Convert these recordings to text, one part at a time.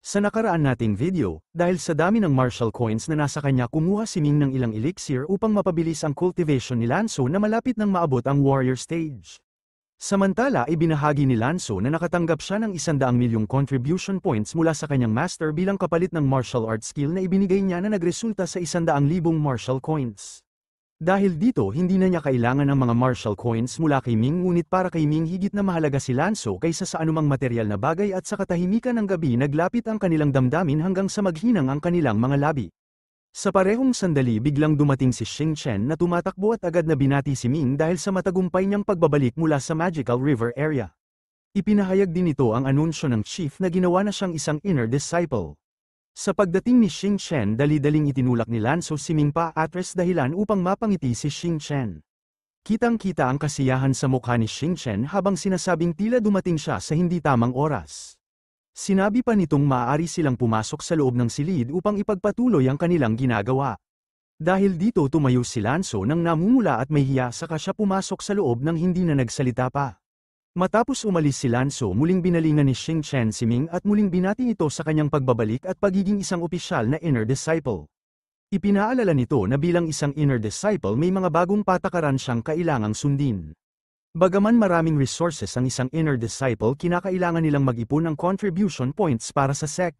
Sa nakaraan nating video, dahil sa dami ng martial coins na nasa kanya kumuha si Ming ng ilang elixir upang mapabilis ang cultivation ni Lanzo na malapit nang maabot ang warrior stage. Samantala ibinahagi ni Lanzo na nakatanggap siya ng 100 milyong contribution points mula sa kanyang master bilang kapalit ng martial art skill na ibinigay niya na nagresulta sa 100,000 martial coins. Dahil dito hindi na niya kailangan ng mga martial coins mula kay Ming ngunit para kay Ming higit na mahalaga si Lanzo kaysa sa anumang material na bagay at sa katahimikan ng gabi naglapit ang kanilang damdamin hanggang sa maghinang ang kanilang mga labi. Sa parehong sandali biglang dumating si Xing Chen na tumatakbo at agad na binati si Ming dahil sa matagumpay niyang pagbabalik mula sa Magical River area. Ipinahayag din ito ang anunsyo ng chief na ginawa na siyang isang inner disciple. Sa pagdating ni Xing Chen dali-daling itinulak ni Lanzo si Ming pa atres dahilan upang mapangiti si Xing Chen. Kitang-kita ang kasiyahan sa mukha ni Xing Chen habang sinasabing tila dumating siya sa hindi tamang oras. Sinabi pa nitong maaari silang pumasok sa loob ng silid upang ipagpatuloy ang kanilang ginagawa. Dahil dito tumayo si Lanzo nang namumula at may hiya saka siya pumasok sa loob nang hindi na nagsalita pa. Matapos umalis si Lanzo muling binalingan ni Xing Chen si Ming at muling binati ito sa kanyang pagbabalik at pagiging isang opisyal na inner disciple. Ipinaalala nito na bilang isang inner disciple may mga bagong patakaran siyang kailangang sundin. Bagaman maraming resources ang isang inner disciple kinakailangan nilang mag-ipon ng contribution points para sa sect.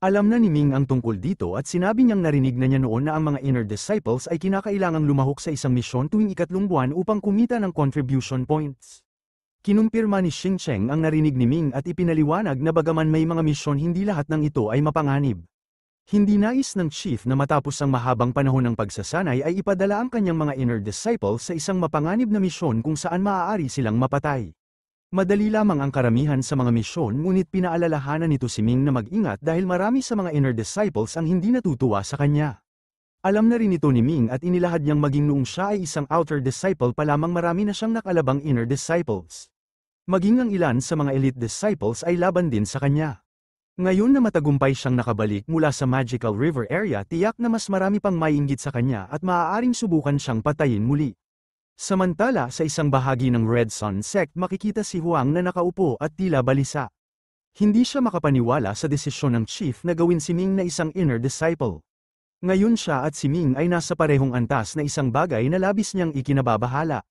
Alam na ni Ming ang tungkol dito at sinabi niyang narinig na niya noon na ang mga inner disciples ay kinakailangang lumahok sa isang misyon tuwing ikatlong buwan upang kumita ng contribution points. Kinumpirma ni Xing Chen ang narinig ni Ming at ipinaliwanag na bagaman may mga misyon hindi lahat ng ito ay mapanganib. Hindi nais ng chief na matapos ang mahabang panahon ng pagsasanay ay ipadala ang kanyang mga inner disciples sa isang mapanganib na misyon kung saan maaari silang mapatay. Madali lamang ang karamihan sa mga misyon ngunit pinaalalahanan nito si Ming na mag-ingat dahil marami sa mga inner disciples ang hindi natutuwa sa kanya. Alam na rin ito ni Ming at inilahad niyang maging noong siya ay isang outer disciple pa lamang marami na siyang nakalabang inner disciples. Maging ang ilan sa mga elite disciples ay laban din sa kanya. Ngayon na matagumpay siyang nakabalik mula sa Magical River area tiyak na mas marami pang maiinggit sa kanya at maaaring subukan siyang patayin muli. Samantala sa isang bahagi ng Red Sun sect makikita si Huang na nakaupo at tila balisa. Hindi siya makapaniwala sa desisyon ng chief na gawin si Ming na isang inner disciple. Ngayon siya at si Ming ay nasa parehong antas na isang bagay na labis niyang ikinababahala.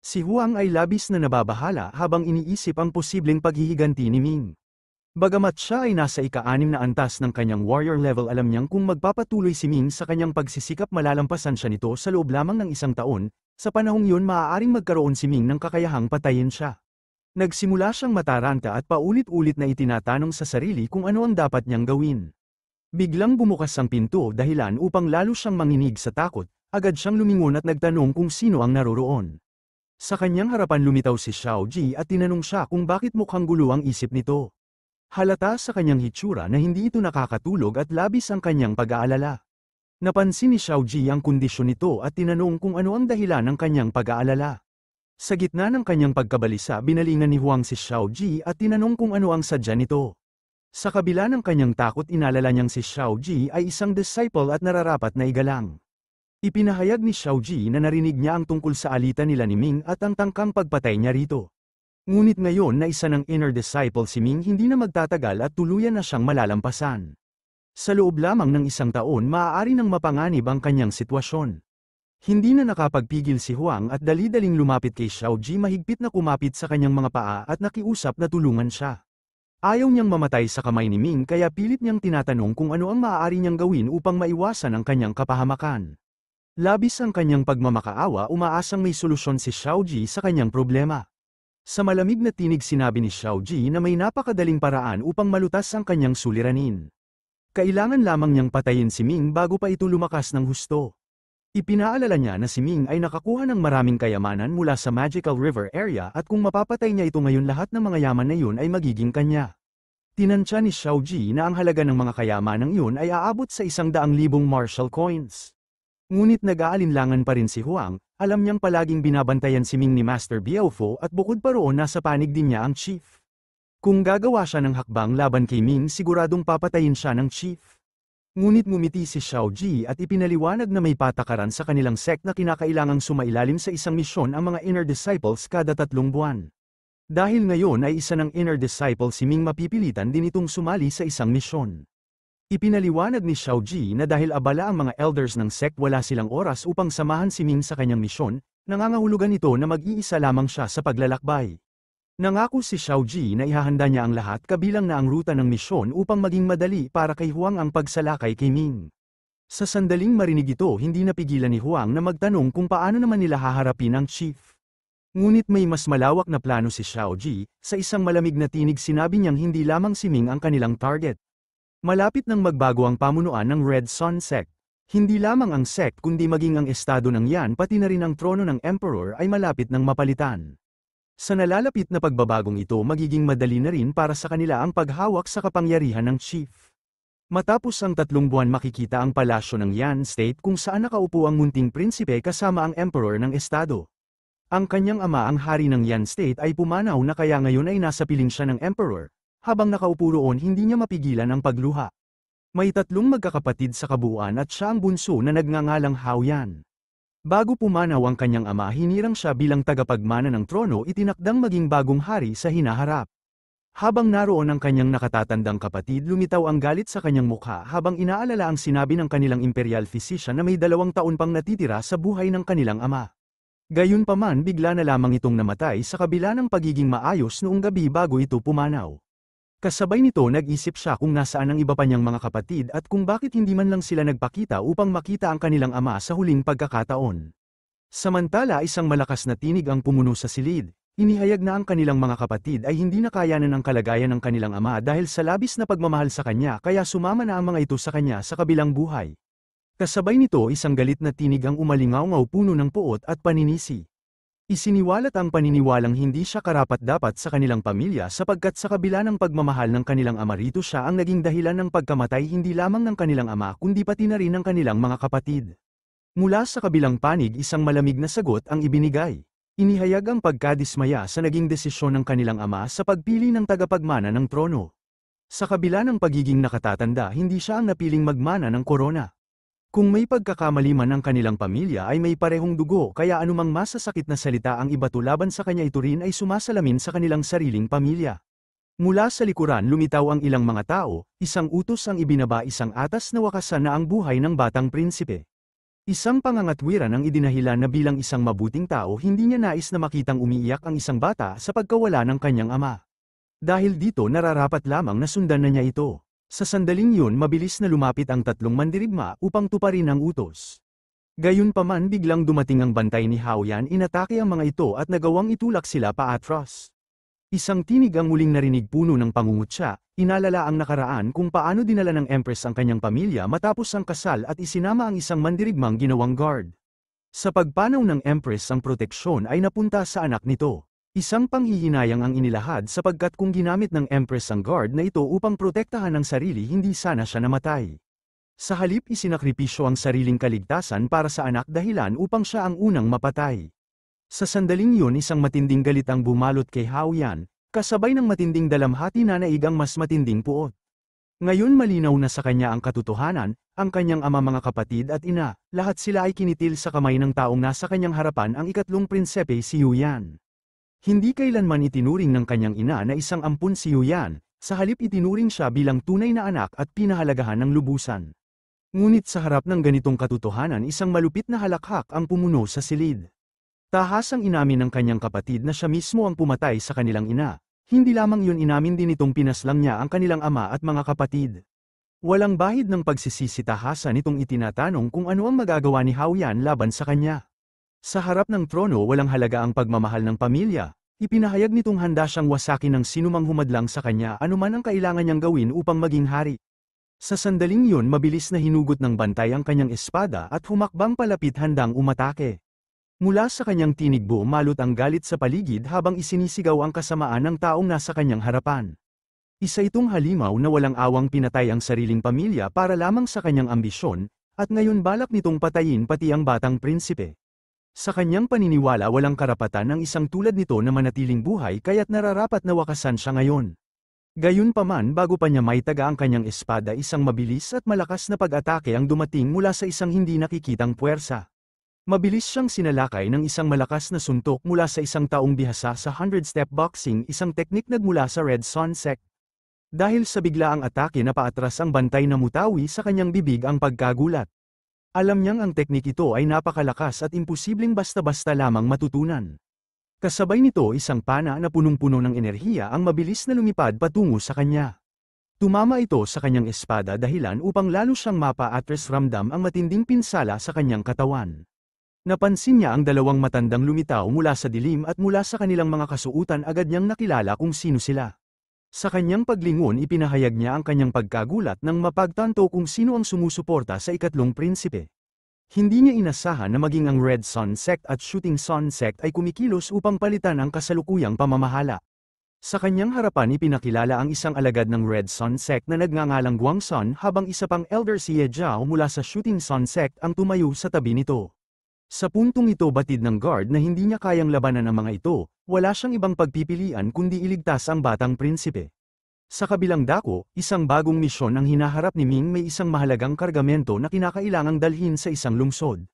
Si Huang ay labis na nababahala habang iniisip ang posibleng paghihiganti ni Ming. Bagamat siya ay nasa ika-6 na antas ng kanyang warrior level alam niyang kung magpapatuloy si Ming sa kanyang pagsisikap malalampasan siya nito sa loob lamang ng isang taon, sa panahong yun maaaring magkaroon si Ming ng kakayahang patayin siya. Nagsimula siyang mataranta at paulit-ulit na itinatanong sa sarili kung ano ang dapat niyang gawin. Biglang bumukas ang pinto dahilan upang lalo siyang manginig sa takot, agad siyang lumingon at nagtanong kung sino ang naroroon. Sa kanyang harapan lumitaw si Xiao Ji at tinanong siya kung bakit mukhang gulo ang isip nito. Halata sa kanyang hitsura na hindi ito nakakatulog at labis ang kanyang pag-aalala. Napansin ni Xiao Ji ang kondisyon nito at tinanong kung ano ang dahilan ng kanyang pag-aalala. Sa gitna ng kanyang pagkabalisa binalingan ni Huang si Xiao Ji at tinanong kung ano ang sadya nito. Sa kabila ng kanyang takot inalala niyang si Xiao Ji ay isang disciple at nararapat na igalang. Ipinahayag ni Xiao Ji na narinig niya ang tungkol sa alitan nila ni Ming at ang tangkang pagpatay niya rito. Ngunit ngayon na isa ng inner disciple si Ming hindi na magtatagal at tuluyan na siyang malalampasan. Sa loob lamang ng isang taon maaari nang mapanganib ang kanyang sitwasyon. Hindi na nakapagpigil si Huang at dali-daling lumapit kay Xiao Ji mahigpit na kumapit sa kanyang mga paa at nakiusap na tulungan siya. Ayaw niyang mamatay sa kamay ni Ming kaya pilit niyang tinatanong kung ano ang maaari niyang gawin upang maiwasan ang kanyang kapahamakan. Labis ang kanyang pagmamakaawa umaasang may solusyon si Xiao Ji sa kanyang problema. Sa malamig na tinig sinabi ni Xiao Ji na may napakadaling paraan upang malutas ang kanyang suliranin. Kailangan lamang niyang patayin si Ming bago pa ito lumakas ng husto. Ipinaalala niya na si Ming ay nakakuha ng maraming kayamanan mula sa Magical River area at kung mapapatay niya ito ngayon lahat ng mga yaman na yun ay magiging kanya. Tinansya ni Xiao Ji na ang halaga ng mga kayamanang yun ay aabot sa 100,000 martial coins. Ngunit nag-aalinlangan pa rin si Huang, alam niyang palaging binabantayan si Ming ni Master Biaofo at bukod pa roon nasa panig din niya ang chief. Kung gagawa siya ng hakbang laban kay Ming siguradong papatayin siya ng chief. Ngunit ngumiti si Xiao Ji at ipinaliwanag na may patakaran sa kanilang sect na kinakailangang sumailalim sa isang misyon ang mga inner disciples kada 3 buwan. Dahil ngayon ay isa ng inner disciple si Ming, mapipilitan din itong sumali sa isang misyon. Ipinaliwanag ni Xiao Ji na dahil abala ang mga elders ng sect, wala silang oras upang samahan si Ming sa kanyang misyon, nangangahulugan ito na mag-iisa lamang siya sa paglalakbay. Nangako si Xiao Ji na ihahanda niya ang lahat kabilang na ang ruta ng misyon upang maging madali para kay Huang ang pagsalakay kay Ming. Sa sandaling marinig ito, hindi napigilan ni Huang na magtanong kung paano naman nila haharapin ang chief. Ngunit may mas malawak na plano si Xiao Ji. Sa isang malamig na tinig sinabi niyang hindi lamang si Ming ang kanilang target. Malapit nang magbago ang pamunuan ng Red Sun Sect. Hindi lamang ang sect kundi maging ang estado ng Yan pati na rin ang trono ng Emperor ay malapit nang mapalitan. Sa nalalapit na pagbabagong ito, magiging madali na rin para sa kanila ang paghawak sa kapangyarihan ng chief. Matapos ang 3 buwan, makikita ang palasyo ng Yan State kung saan nakaupo ang munting prinsipe kasama ang Emperor ng estado. Ang kanyang ama, ang hari ng Yan State, ay pumanaw na kaya ngayon ay nasa piling siya ng Emperor. Habang nakaupo roon, hindi niya mapigilan ang pagluha. May 3 magkakapatid sa kabuuan at siya ang bunso na nagngangalang Hao Yan. Bago pumanaw ang kanyang ama, hinirang siya bilang tagapagmana ng trono, itinakdang maging bagong hari sa hinaharap. Habang naroon ang kanyang nakatatandang kapatid, lumitaw ang galit sa kanyang mukha habang inaalala ang sinabi ng kanilang imperial physician na may 2 taon pang natitira sa buhay ng kanilang ama. Gayunpaman, bigla na lamang itong namatay sa kabila ng pagiging maayos noong gabi bago ito pumanaw. Kasabay nito, nag-isip siya kung nasaan ang iba pa niyang mga kapatid at kung bakit hindi man lang sila nagpakita upang makita ang kanilang ama sa huling pagkakataon. Samantala, isang malakas na tinig ang pumuno sa silid. Inihayag na ang kanilang mga kapatid ay hindi nakayanan ang kalagayan ng kanilang ama dahil sa labis na pagmamahal sa kanya, kaya sumama na ang mga ito sa kanya sa kabilang buhay. Kasabay nito, isang galit na tinig ang umalingaw-ngaw, puno ng puot at paninisi. Isiniwalat ang paniniwalang hindi siya karapat-dapat sa kanilang pamilya sapagkat sa kabila ng pagmamahal ng kanilang ama, rito siya ang naging dahilan ng pagkamatay hindi lamang ng kanilang ama kundi pati na rin ng kanilang mga kapatid. Mula sa kabilang panig, isang malamig na sagot ang ibinigay. Inihayag ang pagkadismaya sa naging desisyon ng kanilang ama sa pagpili ng tagapagmana ng trono. Sa kabila ng pagiging nakatatanda, hindi siya ang napiling magmana ng korona. Kung may pagkakamali man ang kanilang pamilya ay may parehong dugo, kaya anumang masasakit na salita ang ibato laban sa kanya, ito rin ay sumasalamin sa kanilang sariling pamilya. Mula sa likuran lumitaw ang ilang mga tao, isang utos ang ibinaba, isang atas na wakasan na ang buhay ng batang prinsipe. Isang pangangatwiran ang idinahilan na bilang isang mabuting tao, hindi niya nais na makitang umiiyak ang isang bata sa pagkawala ng kanyang ama. Dahil dito, nararapat lamang na sundan na niya ito. Sa sandaling yun, mabilis na lumapit ang 3 mandirigma upang tuparin ang utos. Gayunpaman, biglang dumating ang bantay ni Hao Yan, inatake ang mga ito at nagawang itulak sila paatras. Isang tinig ang muling narinig, puno ng pangungutya. Inalala ang nakaraan kung paano dinala ng Empress ang kanyang pamilya matapos ang kasal at isinama ang isang mandirigmang ginawang guard. Sa pagpanaw ng Empress, ang proteksyon ay napunta sa anak nito. Isang panghihinayang ang inilahad sapagkat kung ginamit ng Empress ang guard na ito upang protektahan ang sarili, hindi sana siya namatay. Sa halip, isinakripisyo ang sariling kaligtasan para sa anak, dahilan upang siya ang unang mapatay. Sa sandaling yun, isang matinding galit ang bumalot kay Hao Yan, kasabay ng matinding dalamhati na naig ang mas matinding puot. Ngayon malinaw na sa kanya ang katotohanan, ang kanyang ama, mga kapatid at ina, lahat sila ay kinitil sa kamay ng taong nasa kanyang harapan, ang 3 prinsipe, si Yu Yan. Hindi kailanman itinuring ng kanyang ina na isang ampun si Yu Yan, sa halip itinuring siya bilang tunay na anak at pinahalagahan ng lubusan. Ngunit sa harap ng ganitong katotohanan, isang malupit na halakhak ang pumuno sa silid. Tahasang inamin ng kanyang kapatid na siya mismo ang pumatay sa kanilang ina. Hindi lamang yun, inamin din itong pinaslang niya ang kanilang ama at mga kapatid. Walang bahid ng pagsisisi, tahasan itong itinatanong kung ano ang magagawa ni Hao Yan laban sa kanya. Sa harap ng trono, walang halaga ang pagmamahal ng pamilya. Ipinahayag nitong handa siyang wasakin ng sinumang humadlang sa kanya, anuman ang kailangan niyang gawin upang maging hari. Sa sandaling yun, mabilis na hinugot ng bantay ang kanyang espada at humakbang palapit, handang umatake. Mula sa kanyang tinig, bumalot ang galit sa paligid habang isinisigaw ang kasamaan ng taong nasa kanyang harapan. Isa itong halimaw na walang awang pinatay ang sariling pamilya para lamang sa kanyang ambisyon, at ngayon balak nitong patayin pati ang batang prinsipe. Sa kanyang paniniwala, walang karapatan ng isang tulad nito na manatiling buhay, kaya't nararapat na wakasan siya ngayon. Gayunpaman, bago pa niya maitaga ang kanyang espada, isang mabilis at malakas na pag-atake ang dumating mula sa isang hindi nakikitang puwersa. Mabilis siyang sinalakay ng isang malakas na suntok mula sa isang taong bihasa sa 100-step boxing, isang teknik nagmula sa Red Sun sect. Dahil sa biglaang atake na paatras ang bantay na mutawi sa kanyang bibig ang pagkagulat. Alam niyang ang teknik ito ay napakalakas at imposibleng basta-basta lamang matutunan. Kasabay nito isang pana na punong-puno ng enerhiya ang mabilis na lumipad patungo sa kanya. Tumama ito sa kanyang espada dahilan upang lalo siyang mapa-atras ramdam ang matinding pinsala sa kanyang katawan. Napansin niya ang dalawang matandang lumitaw mula sa dilim at mula sa kanilang mga kasuutan agad niyang nakilala kung sino sila. Sa kanyang paglingon ipinahayag niya ang kanyang pagkagulat nang mapagtanto kung sino ang sumusuporta sa ikatlong prinsipe. Hindi niya inasahan na maging ang Red Sun Sect at Shooting Sun Sect ay kumikilos upang palitan ang kasalukuyang pamamahala. Sa kanyang harapan ipinakilala ang isang alagad ng Red Sun Sect na nagngangalang Guangsun habang isa pang elder si Ye Zhao mula sa Shooting Sun Sect ang tumayo sa tabi nito. Sa puntong ito batid ng guard na hindi niya kayang labanan ang mga ito, wala siyang ibang pagpipilian kundi iligtas ang batang prinsipe. Sa kabilang dako, isang bagong misyon ang hinaharap ni Ming, may isang mahalagang kargamento na kinakailangang dalhin sa isang lungsod.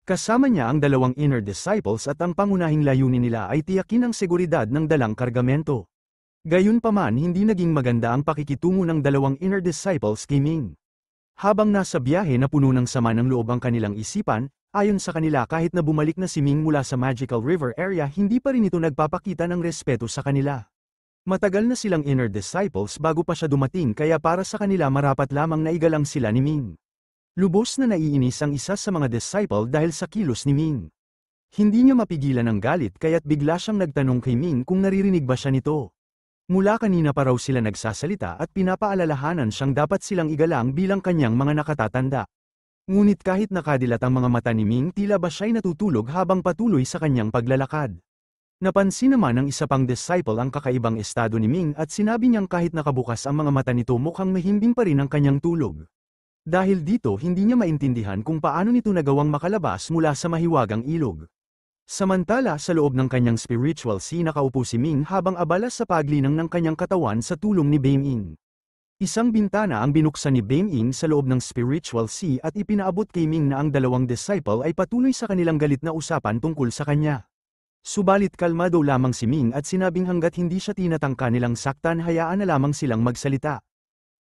Kasama niya ang dalawang inner disciples at ang pangunahing layunin nila ay tiyakin ang seguridad ng dalang kargamento. Gayunpaman hindi naging maganda ang pakikitungo ng dalawang inner disciples kay Ming. Habang nasa biyahe na puno ng sama ng loob ang kanilang isipan, ayon sa kanila kahit na bumalik na si Ming mula sa Magical River area hindi pa rin ito nagpapakita ng respeto sa kanila. Matagal na silang inner disciples bago pa siya dumating kaya para sa kanila marapat lamang na igalang sila ni Ming. Lubos na naiinis ang isa sa mga disciple dahil sa kilos ni Ming. Hindi niya mapigilan ang galit kaya't bigla siyang nagtanong kay Ming kung naririnig ba siya nito. Mula kanina pa raw sila nagsasalita at pinapaalalahanan siyang dapat silang igalang bilang kanyang mga nakatatanda. Ngunit kahit nakadilat ang mga mata ni Ming tila ba siya'y natutulog habang patuloy sa kanyang paglalakad. Napansin naman ng isa pang disciple ang kakaibang estado ni Ming at sinabi niyang kahit nakabukas ang mga mata nito mukhang mahimbing pa rin ang kanyang tulog. Dahil dito hindi niya maintindihan kung paano nito nagawang makalabas mula sa mahiwagang ilog. Samantala sa loob ng kanyang spiritual sea nakaupo si Ming habang abala sa paglinang ng kanyang katawan sa tulong ni Beiming. Isang bintana ang binuksan ni Beiming sa loob ng spiritual sea at ipinaabot kay Ming na ang dalawang disciple ay patuloy sa kanilang galit na usapan tungkol sa kanya. Subalit kalmado lamang si Ming at sinabing hanggat hindi siya tinatangka nilang saktan hayaan na lamang silang magsalita.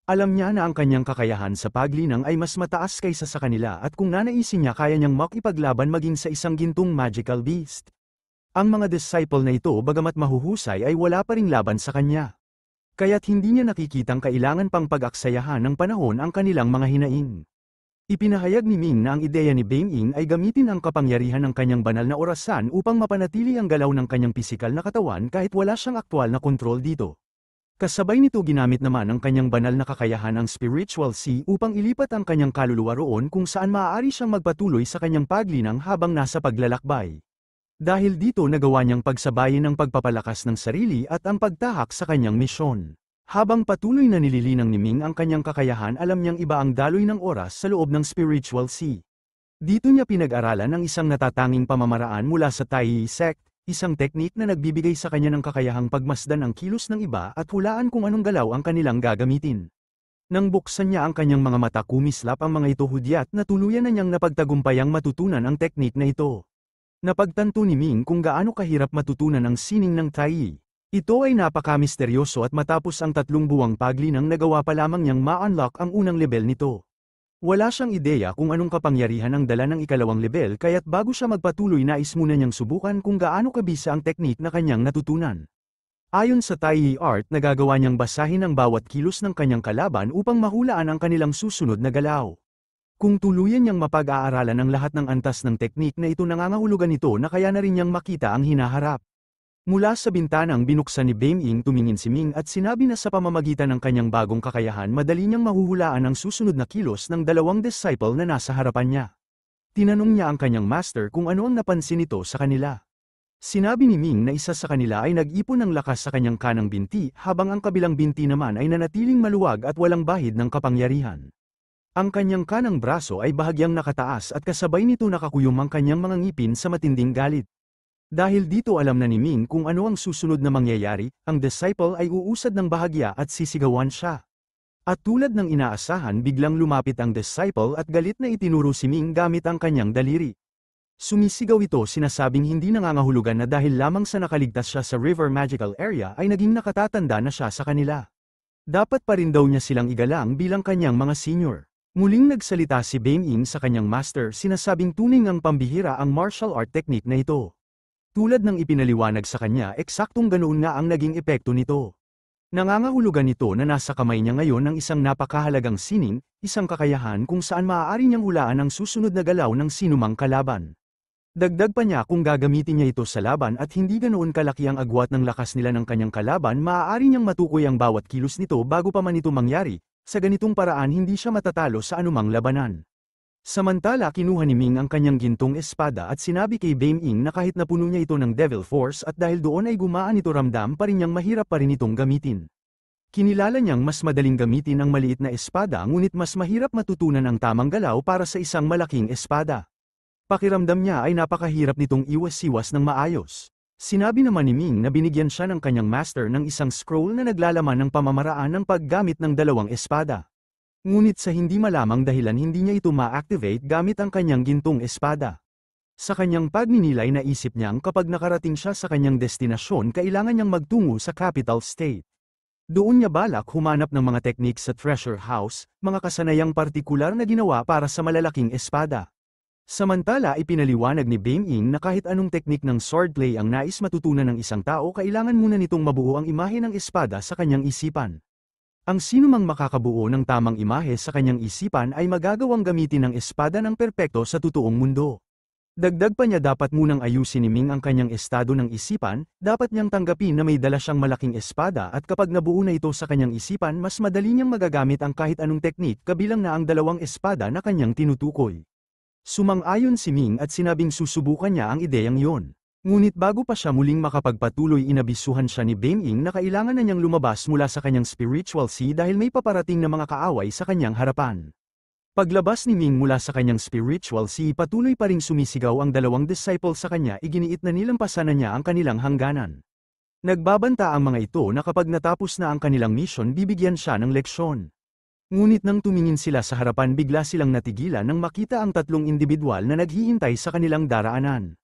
Alam niya na ang kanyang kakayahan sa paglinang ay mas mataas kaysa sa kanila at kung nanaisin niya kaya niyang makipaglaban maging sa isang gintong magical beast. Ang mga disciple na ito bagamat mahuhusay ay wala pa ring laban sa kanya. Kaya't hindi niya nakikitang kailangan pang pag-aksayahan ng panahon ang kanilang mga hinaing. Ipinahayag ni Ming na ang ideya ni Beiming ay gamitin ang kapangyarihan ng kanyang banal na orasan upang mapanatili ang galaw ng kanyang pisikal na katawan kahit wala siyang aktwal na kontrol dito. Kasabay nito ginamit naman ang kanyang banal na kakayahan ang spiritual sea upang ilipat ang kanyang kaluluwa roon kung saan maaari siyang magpatuloy sa kanyang paglinang habang nasa paglalakbay. Dahil dito nagawa niyang pagsabayin ang pagpapalakas ng sarili at ang pagtahak sa kanyang misyon. Habang patuloy na nililinang ni Ming ang kanyang kakayahan alam niyang iba ang daloy ng oras sa loob ng spiritual sea. Dito niya pinag-aralan ang isang natatanging pamamaraan mula sa Tai Sect, isang teknik na nagbibigay sa kanya ng kakayahang pagmasdan ang kilos ng iba at hulaan kung anong galaw ang kanilang gagamitin. Nang buksan niya ang kanyang mga mata kumislap ang mga ito hudyat na tuluyan na niyang napagtagumpayang matutunan ang teknik na ito. Napagtanto ni Ming kung gaano kahirap matutunan ang sining ng Tai. Ito ay napaka-misteryoso at matapos ang 3 buwang paglinang nagawa pa lamang niyang ma-unlock ang unang level nito. Wala siyang ideya kung anong kapangyarihan ang dala ng ikalawang level kaya't bago siya magpatuloy nais muna niyang subukan kung gaano kabisa ang teknik na kanyang natutunan. Ayon sa Tai Art nagagawa niyang basahin ang bawat kilos ng kanyang kalaban upang mahulaan ang kanilang susunod na galaw. Kung tuluyan niyang mapag-aaralan ang lahat ng antas ng teknik na ito nangangahulugan nito na kaya na rin niyang makita ang hinaharap. Mula sa bintanang binuksan ni Beiming tumingin si Ming at sinabi na sa pamamagitan ng kanyang bagong kakayahan madali niyang mahuhulaan ang susunod na kilos ng dalawang disciple na nasa harapan niya. Tinanong niya ang kanyang master kung ano ang napansin nito sa kanila. Sinabi ni Ming na isa sa kanila ay nag-ipon ng lakas sa kanyang kanang binti habang ang kabilang binti naman ay nanatiling maluwag at walang bahid ng kapangyarihan. Ang kanyang kanang braso ay bahagyang nakataas at kasabay nito nakakuyom ang kanyang mga ngipin sa matinding galit. Dahil dito alam na ni Ming kung ano ang susunod na mangyayari, ang disciple ay uusad ng bahagya at sisigawan siya. At tulad ng inaasahan biglang lumapit ang disciple at galit na itinuro si Ming gamit ang kanyang daliri. Sumisigaw ito sinasabing hindi nangangahulugan na dahil lamang sa nakaligtas siya sa River Magical Area ay naging nakatatanda na siya sa kanila. Dapat pa rin daw niya silang igalang bilang kanyang mga senior. Muling nagsalita si Bame-in sa kanyang master sinasabing tunay ngang pambihira ang martial art technique na ito. Tulad ng ipinaliwanag sa kanya eksaktong ganoon nga ang naging epekto nito. Nangangahulugan nito na nasa kamay niya ngayon ng isang napakahalagang sining, isang kakayahan kung saan maaari niyang hulaan ang susunod na galaw ng sinumang kalaban. Dagdag pa niya kung gagamitin niya ito sa laban at hindi ganoon kalaki ang agwat ng lakas nila ng kanyang kalaban maaari niyang matukoy ang bawat kilos nito bago pa man ito mangyari, sa ganitong paraan hindi siya matatalo sa anumang labanan. Samantala kinuha ni Ming ang kanyang gintong espada at sinabi kay Bame-in na kahit napuno niya ito ng Devil Force at dahil doon ay gumaan ito ramdam pa rin niyang mahirap pa rin itong gamitin. Kinilala niyang mas madaling gamitin ang maliit na espada ngunit mas mahirap matutunan ang tamang galaw para sa isang malaking espada. Pakiramdam niya ay napakahirap nitong iwas-siwas ng maayos. Sinabi naman ni Ming na binigyan siya ng kanyang master ng isang scroll na naglalaman ng pamamaraan ng paggamit ng dalawang espada. Ngunit sa hindi malamang dahilan hindi niya ito ma-activate gamit ang kanyang gintong espada. Sa kanyang pagninilay naisip niyang kapag nakarating siya sa kanyang destinasyon kailangan niyang magtungo sa capital state. Doon niya balak humanap ng mga technique sa treasure house, mga kasanayang partikular na ginawa para sa malalaking espada. Samantala ipinaliwanag ni Bame-in na kahit anong teknik ng swordplay ang nais matutunan ng isang tao kailangan muna nitong mabuo ang imahe ng espada sa kanyang isipan. Ang sinumang makakabuo ng tamang imahe sa kanyang isipan ay magagawang gamitin ang espada ng perpekto sa totoong mundo. Dagdag pa niya dapat munang ayusin ni Ming ang kanyang estado ng isipan, dapat niyang tanggapin na may dala siyang malaking espada at kapag nabuo na ito sa kanyang isipan mas madali niyang magagamit ang kahit anong teknik kabilang na ang dalawang espada na kanyang tinutukoy. Sumang-ayon si Ming at sinabing susubukan niya ang ideyang yon. Ngunit bago pa siya muling makapagpatuloy inabisuhan siya ni Bame-in na kailangan na niyang lumabas mula sa kanyang spiritual sea dahil may paparating na mga kaaway sa kanyang harapan. Paglabas ni Ming mula sa kanyang spiritual sea patuloy pa ring sumisigaw ang dalawang disciple sa kanya iginiit na nilampasan na niya ang kanilang hangganan. Nagbabanta ang mga ito na kapag natapos na ang kanilang mission bibigyan siya ng leksyon. Ngunit nang tumingin sila sa harapan bigla silang natigilan nang makita ang tatlong individual na naghihintay sa kanilang daraanan.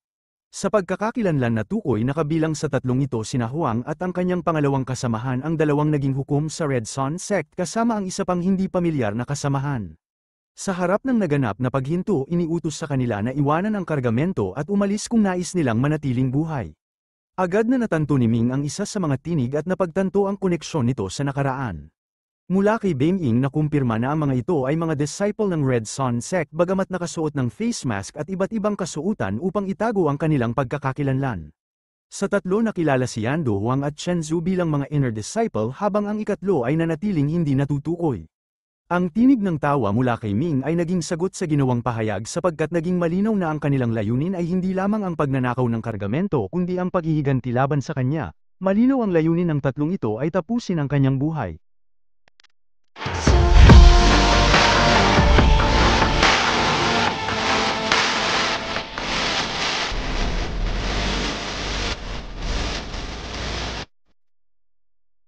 Sa pagkakakilanlan na tukoy nakabilang sa tatlong ito sina Huang at ang kanyang pangalawang kasamahan ang dalawang naging hukom sa Red Sun Sect kasama ang isa pang hindi pamilyar na kasamahan. Sa harap ng naganap na paghinto iniutos sa kanila na iwanan ang kargamento at umalis kung nais nilang manatiling buhay. Agad na natanto ni Ming ang isa sa mga tinig at napagtanto ang koneksyon nito sa nakaraan. Mula kay Bame-in na kumpirma na ang mga ito ay mga disciple ng Red Sun Sect bagamat nakasuot ng face mask at iba't ibang kasuotan upang itago ang kanilang pagkakakilanlan. Sa tatlo nakilala si Yando Huang at Chen Zhu bilang mga inner disciple habang ang ikatlo ay nanatiling hindi natutukoy. Ang tinig ng tawa mula kay Ming ay naging sagot sa ginawang pahayag sapagkat naging malinaw na ang kanilang layunin ay hindi lamang ang pagnanakaw ng kargamento kundi ang paghihiganti laban sa kanya. Malinaw ang layunin ng tatlong ito ay tapusin ang kanyang buhay.